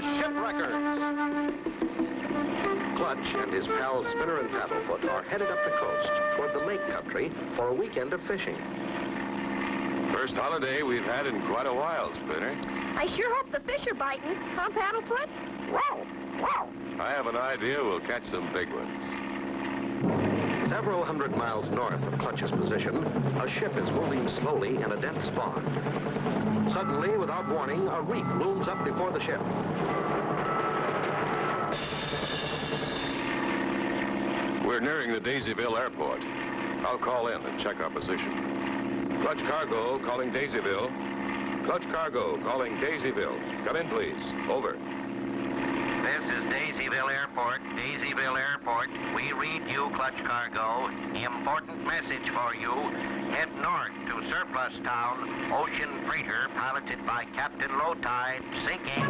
Shipwreckers. Clutch and his pals Spinner and Paddlefoot are headed up the coast toward the lake country for a weekend of fishing. First holiday we've had in quite a while, Spinner. I sure hope the fish are biting, huh, Paddlefoot? Wow, wow. I have an idea we'll catch some big ones. Several hundred miles north of Clutch's position, a ship is moving slowly in a dense fog. Suddenly, without warning, a reef looms up before the ship. We're nearing the Daisyville airport. I'll call in and check our position. Clutch Cargo calling Daisyville. Clutch Cargo calling Daisyville. Come in, please. Over. This is Daisyville Airport. Daisyville Airport. We read you, Clutch Cargo. Important message for you. Head north to Surplus Town. Ocean freighter piloted by Captain Low Tide. Sinking.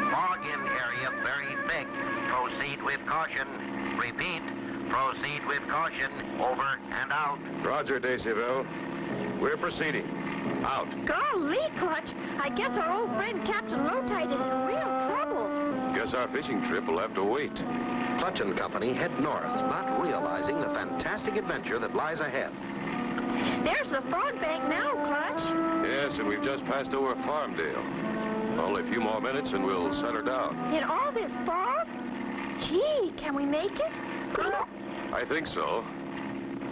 Fog-in area very thick. Proceed with caution. Repeat. Proceed with caution. Over and out. Roger, Daisyville. We're proceeding. Out. Golly, Clutch. I guess our old friend Captain Lowtide is in real trouble. Guess our fishing trip will have to wait. Clutch and company head north, not realizing the fantastic adventure that lies ahead. There's the fog bank now, Clutch. Yes, and we've just passed over Farmdale. Only a few more minutes and we'll set her down. In all this fog? Gee, can we make it? I think so.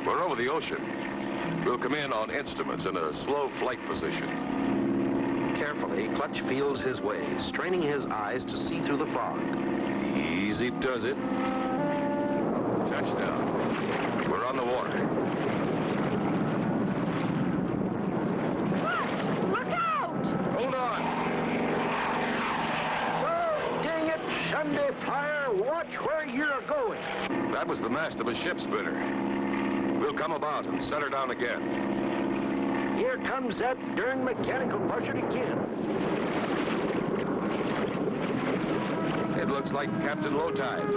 We're over the ocean. We'll come in on instruments in a slow flight position. Carefully, Clutch feels his way, straining his eyes to see through the fog. Easy does it. Touchdown. We're on the water. Look out! Hold on. Oh, dang it, Sunday flyer, watch where you're going. That was the mast of a ship, Spinner. We'll come about and set her down again. Here comes that darn mechanical buzzard again. It looks like Captain Lowtide.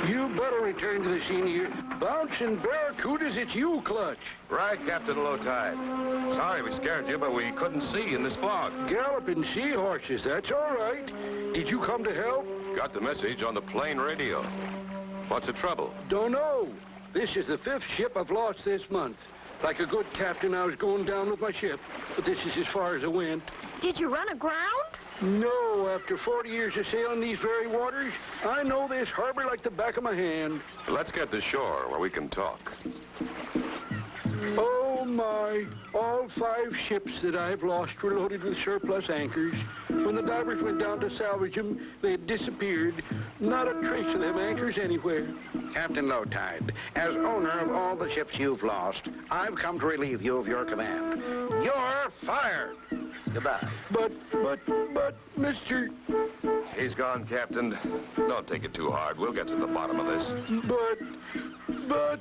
You better return to the scene here. Bouncing barracudas, it's you, Clutch. Right, Captain Lowtide. Sorry we scared you, but we couldn't see in this fog. Galloping seahorses, that's all right. Did you come to help? Got the message on the plane radio. What's the trouble? Don't know. This is the 5th ship I've lost this month. Like a good captain, I was going down with my ship, but this is as far as I went. Did you run aground? No, after 40 years of sailing these very waters, I know this harbor like the back of my hand. Let's get to shore where we can talk. Oh, my. All 5 ships that I've lost were loaded with surplus anchors. When the divers went down to salvage them, they had disappeared. Not a trace of them anchors anywhere. Captain Lowtide, as owner of all the ships you've lost, I've come to relieve you of your command. You're fired. Goodbye. But, Mr. He's gone, Captain. Don't take it too hard. We'll get to the bottom of this. But...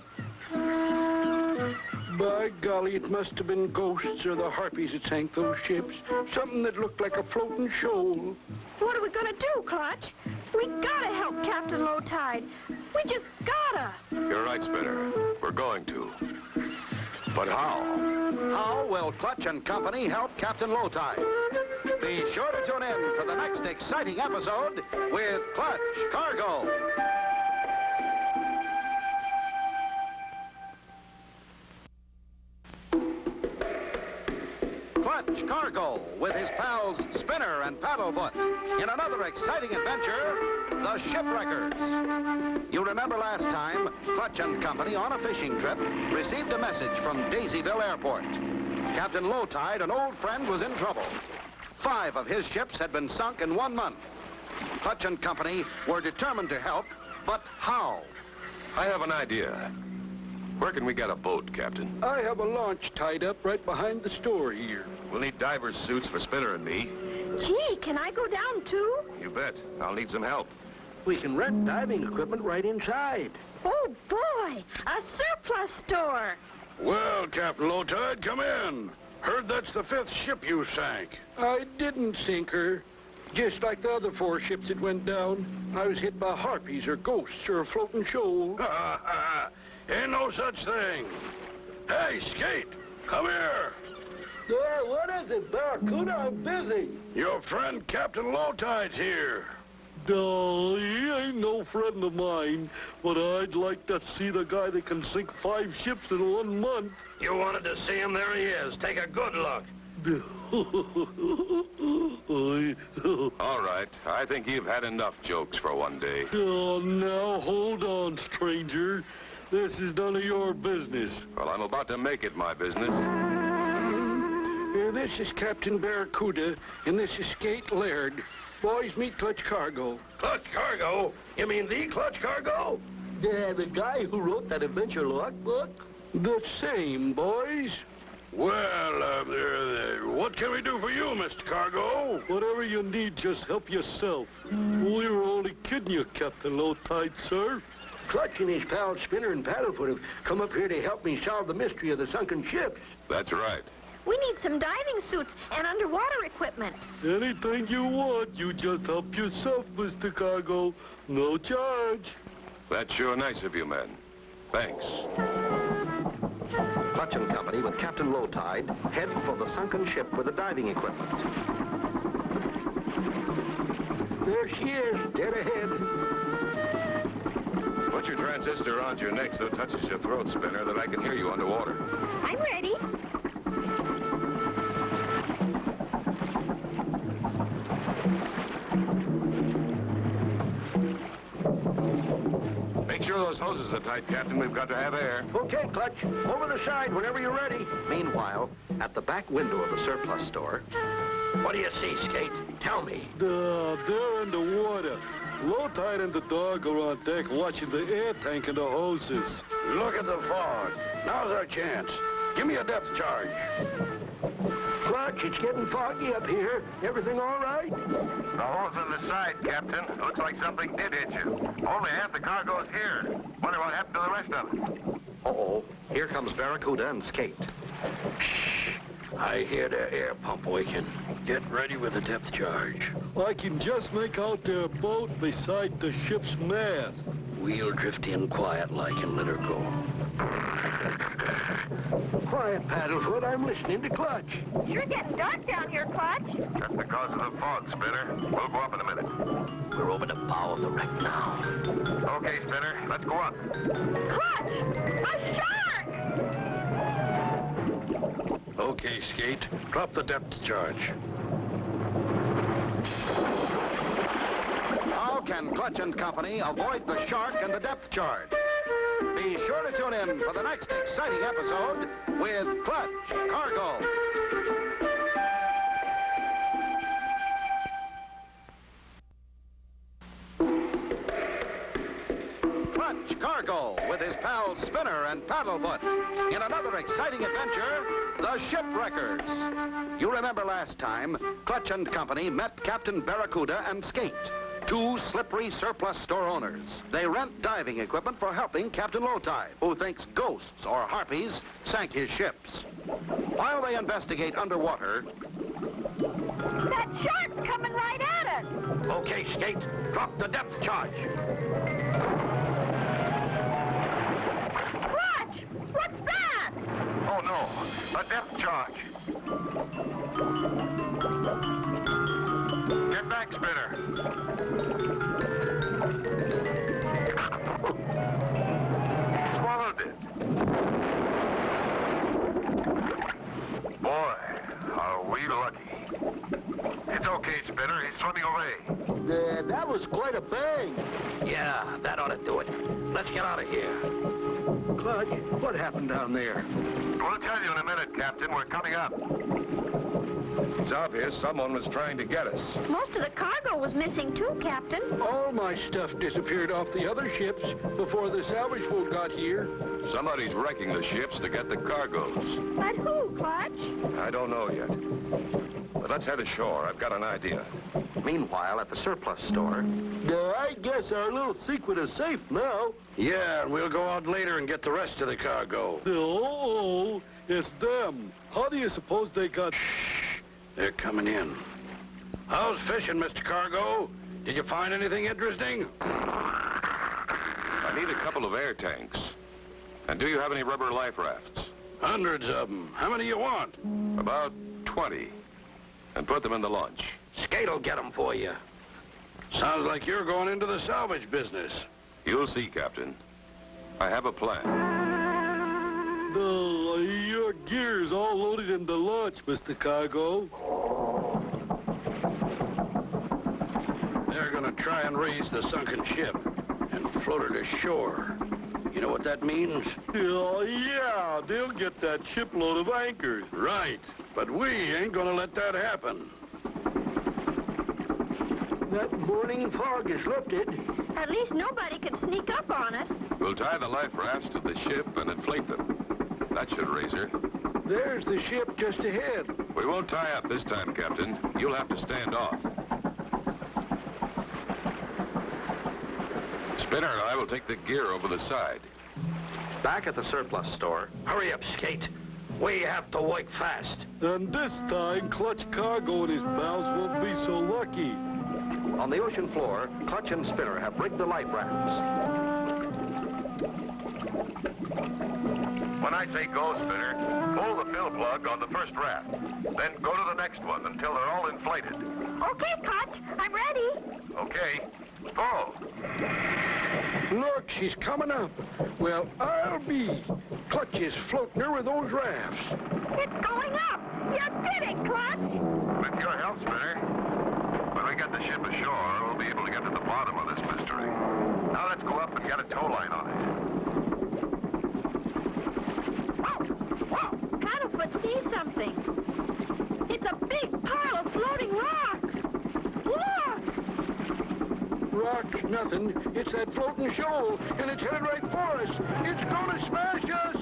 By golly, it must have been ghosts or the harpies that sank those ships. Something that looked like a floating shoal. What are we gonna do, Clutch? We gotta help Captain Lowtide. We just gotta. You're right, Spinner. We're going to. But how? How will Clutch and company help Captain Lowtide? Be sure to tune in for the next exciting episode with Clutch Cargo. Clutch Cargo with his pals Spinner and Paddlefoot in another exciting adventure, the Shipwreckers. You remember last time, Clutch and company on a fishing trip received a message from Daisyville Airport. Captain Lowtide, an old friend, was in trouble. 5 of his ships had been sunk in 1 month. Clutch and company were determined to help, but how? I have an idea. Where can we get a boat, Captain? I have a launch tied up right behind the store here. We'll need diver's suits for Spinner and me. Gee, can I go down too? You bet. I'll need some help. We can rent diving equipment right inside. Oh boy, a surplus store. Well, Captain Lowtide, come in. Heard that's the 5th ship you sank. I didn't sink her. Just like the other 4 ships that went down, I was hit by harpies or ghosts or a floating shoal. Ain't no such thing. Hey, Skate, come here. What is it, Barracuda? I'm busy. Your friend Captain Lowtide's here. No, he ain't no friend of mine, but I'd like to see the guy that can sink 5 ships in 1 month. You wanted to see him? There he is. Take a good look. All right. I think you've had enough jokes for one day. Oh, now, hold on, stranger. This is none of your business. Well, I'm about to make it my business. This is Captain Barracuda, and this is Skate Laird. Boys, meet Clutch Cargo. Clutch Cargo? You mean the Clutch Cargo? Yeah, the guy who wrote that adventure logbook. The same, boys. Well, what can we do for you, Mr. Cargo? Whatever you need, just help yourself. We were only kidding you, Captain Lowtide, sir. Clutch and his pals Spinner and Paddlefoot have come up here to help me solve the mystery of the sunken ships. That's right. We need some diving suits and underwater equipment. Anything you want, you just help yourself, Mr. Cargo. No charge. That's sure nice of you, men. Thanks. Clutch and Company with Captain Lowtide head for the sunken ship with the diving equipment. There she is, dead ahead. Put your transistor around your neck so it touches your throat, Spinner, that I can hear you underwater. I'm ready. Make sure those hoses are tight, Captain. We've got to have air. Okay, Clutch. Over the side whenever you're ready. Meanwhile, at the back window of the surplus store, What do you see, Skate? Tell me. They're in the water. Lowtide and the dog are on deck watching the air tank and the hoses. Look at the fog. Now's our chance. Give me a depth charge. Clutch, it's getting foggy up here. Everything all right? The hole's in the side, Captain. Looks like something did hit you. Only half the cargo's here. Wonder what happened to the rest of it. uh-oh, here comes Barracuda and Skate. I hear the air pump working. Get ready with the depth charge. I can just make out their boat beside the ship's mast. We'll drift in quiet like and let her go. Quiet, Paddlefoot. I'm listening to Clutch. Sure getting dark down here, Clutch. That's because of the fog, Spinner. We'll go up in a minute. We're over the bow of the wreck now. Okay, Spinner, let's go up. Clutch! A shark! Okay, Skate. Drop the depth charge. How can Clutch and Company avoid the shark and the depth charge? Be sure to tune in for the next exciting episode with Clutch Cargo. Clutch Cargo with his pals Spinner and Paddlefoot in another exciting adventure, the Shipwreckers. You remember last time, Clutch and Company met Captain Barracuda and Skate, 2 slippery surplus store owners. They rent diving equipment for helping Captain Lowtide, who thinks ghosts or harpies sank his ships. While they investigate underwater, That shark's coming right at us. Okay, Skate. Drop the depth charge. Clutch! What's that? Oh, no. A depth charge. Get back, Spinner. Swallowed it. Boy, are we lucky. It's okay, Spinner. He's swimming away. That was quite a bang. Yeah, that ought to do it. Let's get out of here. Clutch, what happened down there? We'll tell you in a minute, Captain. We're coming up. It's obvious someone was trying to get us. Most of the cargo was missing too, Captain. All my stuff disappeared off the other ships before the salvage boat got here. Somebody's wrecking the ships to get the cargoes. But who, Clutch? I don't know yet. But let's head ashore. I've got an idea. meanwhile at the surplus store, I guess our little secret is safe now. Yeah, and we'll go out later and get the rest of the cargo. Oh, it's them. How do you suppose they got... They're coming in. How's fishing, Mr. Cargo? Did you find anything interesting? I need a couple of air tanks. And do you have any rubber life rafts? Hundreds of them. How many you want? About 20. And put them in the launch. Skate'll get them for you. Sounds like you're going into the salvage business. You'll see, Captain. I have a plan. Your gear's all loaded in the launch, Mr. Cargo. They're gonna try and raise the sunken ship and float her to shore. You know what that means? Oh, yeah, they'll get that shipload of anchors. Right, but we ain't gonna let that happen. That morning fog is lifted. At least nobody can sneak up on us. We'll tie the life rafts to the ship and inflate them. That should raise her. There's the ship just ahead. We won't tie up this time, Captain. You'll have to stand off. Spinner and I will take the gear over the side. Back at the surplus store, Hurry up, Skate. We have to work fast. And this time, Clutch Cargo and his pals won't be so lucky. on the ocean floor, Clutch and Spinner have rigged the life rafts. When I say go, Spinner, pull the fill plug on the first raft. Then go to the next one until they're all inflated. Okay, Clutch. I'm ready. Okay. Pull. Look, she's coming up. Well, I'll be. Clutch is floating her with those rafts. It's going up. You did it, Clutch. With your help, Spinner. When we get the ship ashore, we'll be able to get to the bottom of this mystery. Now let's go up and get a tow line on it. Paddlefoot sees something. It's a big pile of floating rocks. Look! Rocks, nothing. It's that floating shoal, and it's headed right for us. It's gonna smash us.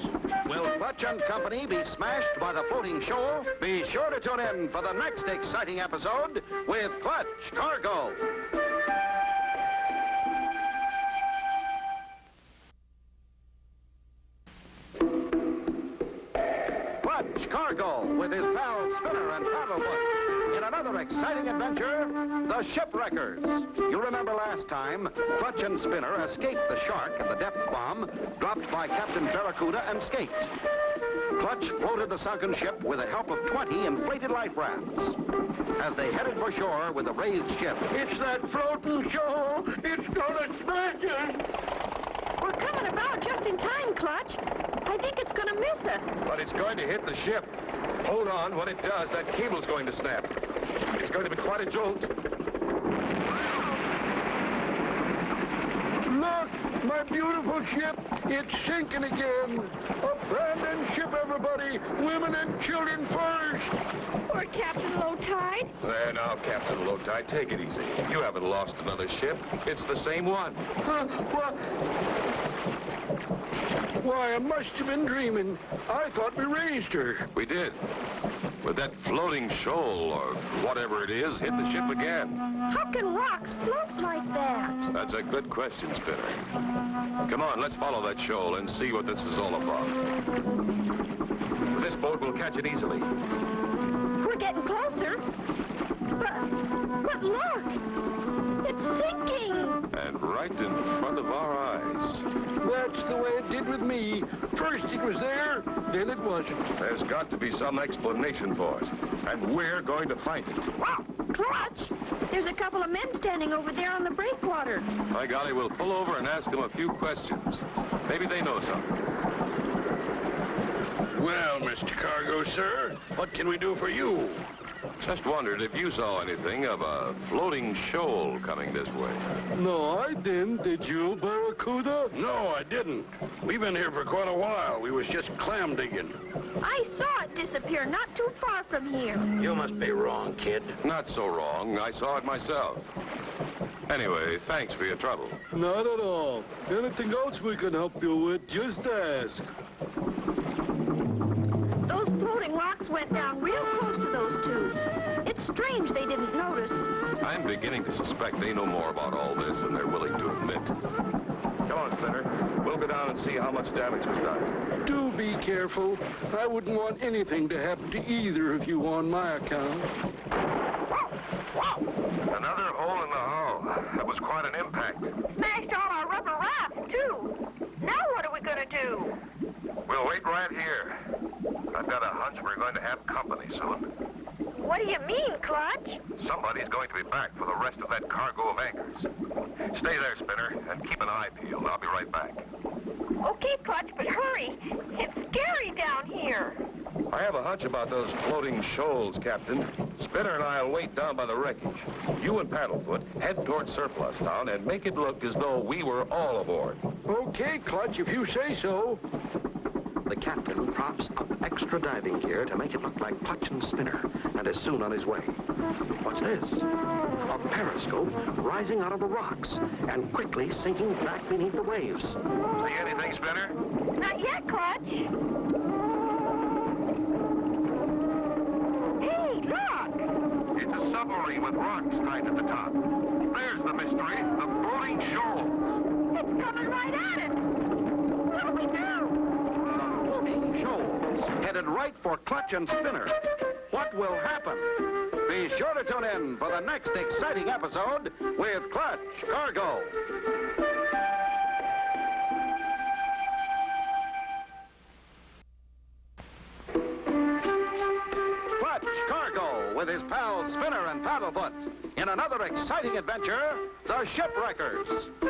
Will Clutch and Company be smashed by the floating shoal? Be sure to tune in for the next exciting episode with Clutch Cargo. Clutch Cargo with his pals Spinner and Paddlefoot in another exciting adventure, the Shipwreckers. You remember last time, Clutch and Spinner escaped the shark and the depth bomb dropped by Captain Barracuda and Skate. Clutch floated the sunken ship with the help of 20 inflated life rafts. As they headed for shore with the raised ship, It's that floating shoal. It's gonna smash us. We're coming about just in time, Clutch. I think it's going to miss us. But it's going to hit the ship. Hold on. When it does, that cable's going to snap. It's going to be quite a jolt. Look, my beautiful ship. It's sinking again. Abandon ship, everybody. Women and children first. Poor Captain Low Tide. There now, Captain Low Tide. Take it easy. You haven't lost another ship. It's the same one. What? Why, I must have been dreaming. I thought we raised her. We did. But that floating shoal, or whatever it is, hit the ship again. How can rocks float like that? That's a good question, Spinner. Come on, let's follow that shoal and see what this is all about. This boat will catch it easily. We're getting closer. But look! It's sinking! And right in front of our eyes. That's the way it did with me. First it was there, then it wasn't. There's got to be some explanation for it. And we're going to find it. Wow! Clutch! There's a couple of men standing over there on the breakwater. By golly, we'll pull over and ask them a few questions. Maybe they know something. Well, Mr. Cargo, sir, what can we do for you? Just wondered if you saw anything of a floating shoal coming this way. No, I didn't. Did you, Barracuda? No, I didn't. We've been here for quite a while. We was just clam digging. I saw it disappear not too far from here. You must be wrong, kid. Not so wrong. I saw it myself. Anyway, thanks for your trouble. Not at all. Anything else we can help you with, just ask. Those floating rocks went down real close to those two. It's strange they didn't notice. I'm beginning to suspect they know more about all this than they're willing to admit. Come on, Spinner. We'll go down and see how much damage was done. Do be careful. I wouldn't want anything to happen to either of you on my account. Another hole in the hull. That was quite an impact. Smashed all our rubber rafts, too. Now what are we going to do? We'll wait right here. got a hunch we're going to have company soon. What do you mean, Clutch? Somebody's going to be back for the rest of that cargo of anchors. Stay there, Spinner, and keep an eye peeled. I'll be right back. Okay, Clutch, but hurry. It's scary down here. I have a hunch about those floating shoals, Captain. Spinner and I'll wait down by the wreckage. You and Paddlefoot head toward Surplus Town and make it look as though we were all aboard. Okay, Clutch, if you say so. The captain props up extra diving gear to make it look like Clutch and Spinner, and is soon on his way. What's this? A periscope rising out of the rocks and quickly sinking back beneath the waves. See anything, Spinner? Not yet, Clutch. Hey, look! It's a submarine with rocks tied at the top. There's the mystery, the floating shoals. It's coming right at us. What do we do? Floating shoals headed right for Clutch and Spinner. What will happen? Be sure to tune in for the next exciting episode with Clutch Cargo. Clutch Cargo with his pals Spinner and Paddlefoot in another exciting adventure, the Shipwreckers.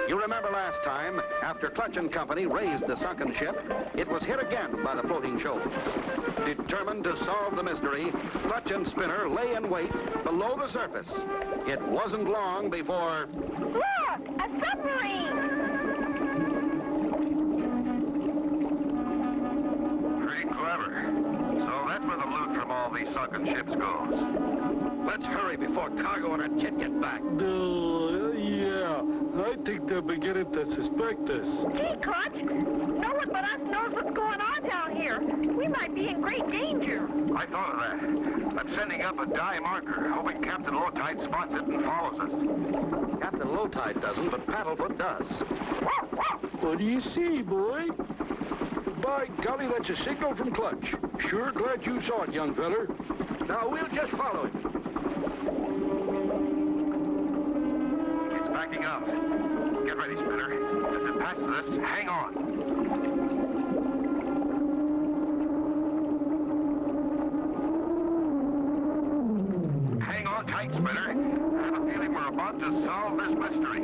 You remember last time, after Clutch and Company raised the sunken ship, it was hit again by the floating shoals. Determined to solve the mystery, Clutch and Spinner lay in wait below the surface. It wasn't long before... Look! A submarine! Pretty clever. So that's where the loot from all these sunken ships goes. Let's hurry before Cargo and her chit get back. Yeah. I think they're beginning to suspect us. Gee, Clutch, no one but us knows what's going on down here. We might be in great danger. I thought of that. I'm sending up a dye marker, hoping Captain Lowtide spots it and follows us. Captain Lowtide doesn't, but Paddlefoot does. What do you see, boy? By golly, that's a signal from Clutch. Sure glad you saw it, young feller. Now, we'll just follow it. It's backing up. Get ready, Spinner. As it passes us, hang on. Hang on tight, Spinner. I have a feeling we're about to solve this mystery.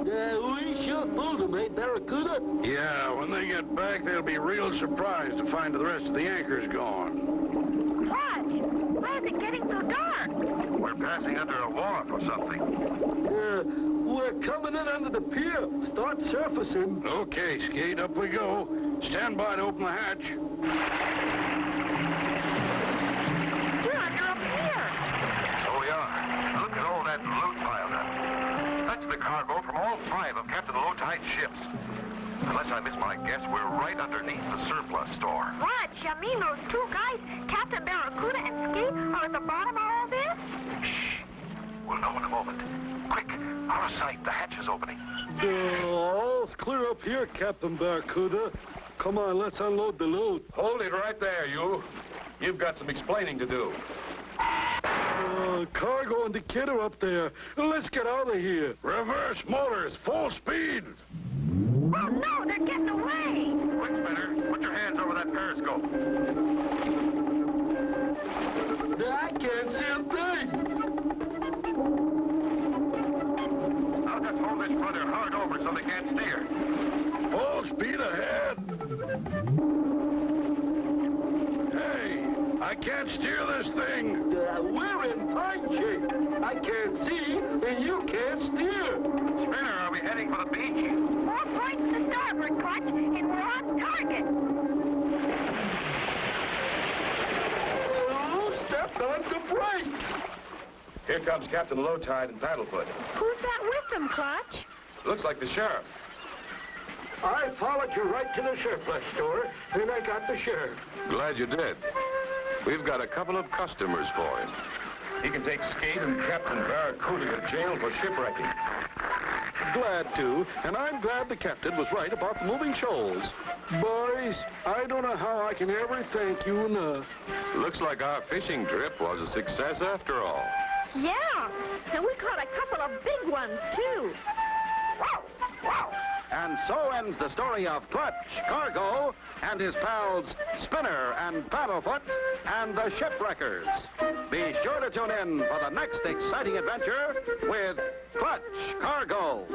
We sure fooled them, eh, Barracuda? Yeah, when they get back, they'll be real surprised to find the rest of the anchors gone. Clutch, why is it getting so dark? We're passing under a wharf or something. We're coming in under the pier. Start surfacing. Okay, Skate, up we go. Stand by to open the hatch. We're under a pier. So we are. Look at all that loot piled up. That's the cargo from all 5 of Captain Lowtide's ships. Unless I miss my guess, we're right underneath the surplus store. Clutch, you mean those 2 guys, Captain Barracuda and Skate, are at the bottom of all this? Shh. We'll know in a moment. Quick, out of sight. The hatch is opening. All's clear up here, Captain Barracuda. Come on, let's unload the loot. Hold it right there, you. You've got some explaining to do. Cargo and the kid are up there. Let's get out of here. Reverse motors, full speed. Oh, no, they're getting away. Quick, Spinner. Put your hands over that periscope. I can't see a thing. Now just hold this rudder hard over so they can't steer. Full speed ahead. Hey, I can't steer this thing. We're in pine shape. I can't see, and you can't steer. Spinner, are we heading for the beach? 4 points to starboard, Clutch, and we're on target. Who stepped on the brakes? Here comes Captain Lowtide and Paddlefoot. Who's that with them, Clutch? Looks like the sheriff. I followed you right to the surplus store, and I got the sheriff. Glad you did. We've got a couple of customers for him. He can take Skate and Captain Barracuda to jail for shipwrecking. Glad to, and I'm glad the captain was right about the moving shoals. Boys, I don't know how I can ever thank you enough. Looks like our fishing trip was a success after all. Yeah, and we caught a couple of big ones, too. And so ends the story of Clutch, Cargo, and his pals Spinner and Paddlefoot and the Shipwreckers. Be sure to tune in for the next exciting adventure with Clutch, Cargo.